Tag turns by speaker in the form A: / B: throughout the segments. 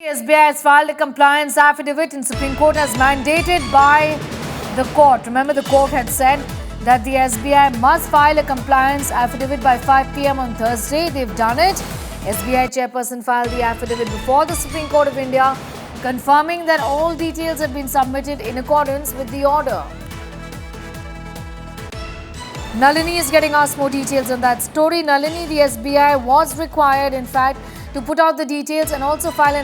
A: SBI has filed a compliance affidavit and Supreme Court has mandated by the court. Remember, the court had said that the SBI must file a compliance affidavit by 5 p.m. on Thursday. They've done it. SBI chairperson filed the affidavit before the Supreme Court of India, confirming that all details had been submitted in accordance with the order. Nalini is getting us more details on that story. Nalini, the SBI was required, in fact, to put out the details and also file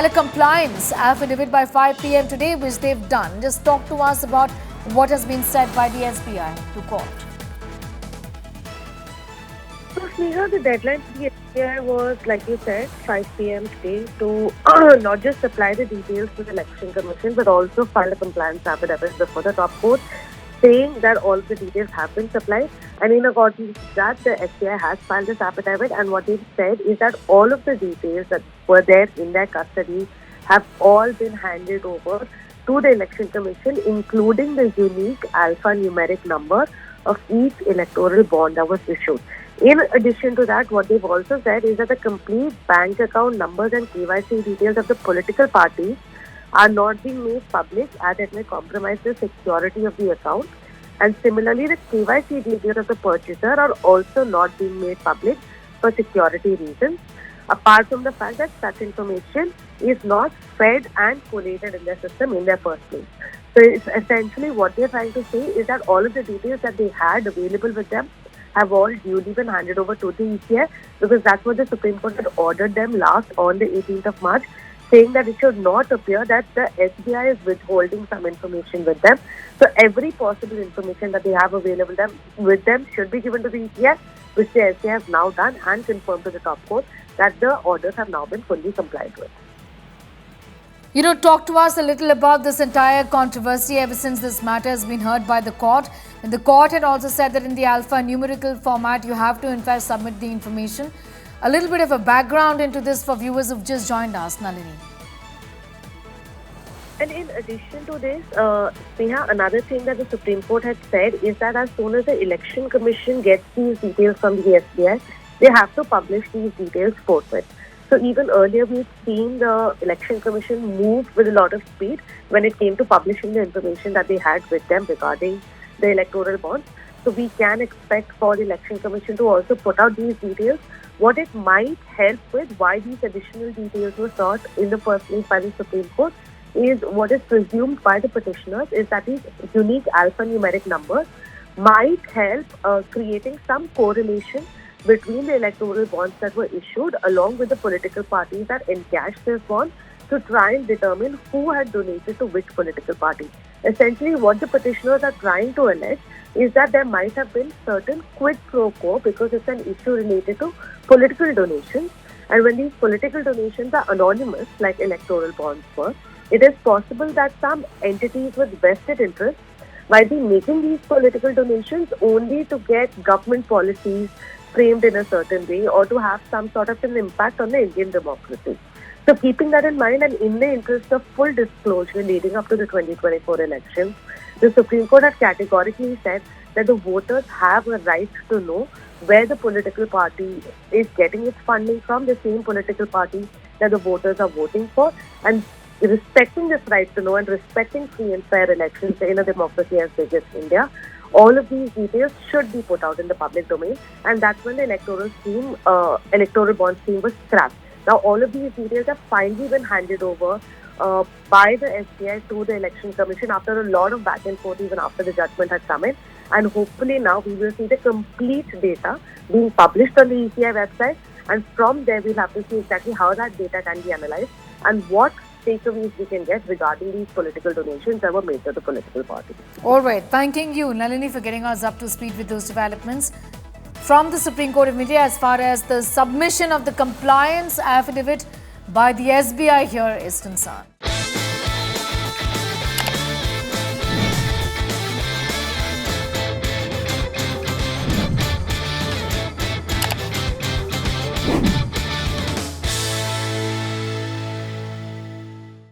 A: a compliance affidavit by 5 p.m. today, which they've done. Just talk to us about what has been said by the SBI to court.
B: So, Sneha, the deadline for the SBI was, like you said, 5 p.m. today to not just supply the details to the Election Commission, but also file a compliance affidavit before the top court, saying that all the details have been supplied. And in accordance with that, the SBI has filed this affidavit, and what they've said is that all of the details that were there in their custody have all been handed over to the Election Commission, including the unique alphanumeric number of each electoral bond that was issued. In addition to that, what they've also said is that the complete bank account numbers and KYC details of the political parties are not being made public, as it may compromise the security of the account. And similarly, the KYC details of the purchaser are also not being made public for security reasons, apart from the fact that such information is not fed and collated in their system in their first place. So it's essentially what they're trying to say is that all of the details that they had available with them have all duly been handed over to the ECI, because that's what the Supreme Court had ordered them last on the 18th of March, saying that it should not appear that the SBI is withholding some information with them. So every possible information that they have available with them should be given to the ECI, which the SBI has now done and confirmed to the top court that the orders have now been fully complied with.
A: Talk to us a little about this entire controversy ever since this matter has been heard by the court. And the court had also said that in the alphanumerical format, you have to in fact submit the information. A little bit of a background into this for viewers who've just joined us, Nalini.
B: And in addition to this, Sneha, another thing that the Supreme Court had said is that as soon as the Election Commission gets these details from the SBI, they have to publish these details forthwith. So even earlier, we've seen the Election Commission move with a lot of speed when it came to publishing the information that they had with them regarding the electoral bonds. So we can expect for the Election Commission to also put out these details. What it might help with, why these additional details were sought in the first place by the Supreme Court, is what is presumed by the petitioners is that these unique alphanumeric numbers might help creating some correlation between the electoral bonds that were issued along with the political parties that encashed these bonds to try and determine who had donated to which political party. Essentially, what the petitioners are trying to allege is that there might have been certain quid pro quo, because it's an issue related to political donations. And when these political donations are anonymous, like electoral bonds were, it is possible that some entities with vested interests might be making these political donations only to get government policies framed in a certain way or to have some sort of an impact on the Indian democracy. So keeping that in mind, and in the interest of full disclosure leading up to the 2024 elections, the Supreme Court has categorically said that the voters have a right to know where the political party is getting its funding from, the same political party that the voters are voting for, and respecting this right to know and respecting free and fair elections in a democracy as big as India. All of these details should be put out in the public domain, and that's when the electoral bond scheme was scrapped. Now, all of these details have finally been handed over by the SBI to the Election Commission after a lot of back and forth, even after the judgment had come in. And hopefully now we will see the complete data being published on the ECI website, and from there we'll have to see exactly how that data can be analyzed and what takeaways we can get regarding these political donations that were made to the political parties.
A: All right. Thanking you, Nalini, for getting us up to speed with those developments from the Supreme Court of India as far as the submission of the compliance affidavit by the SBI here is concerned.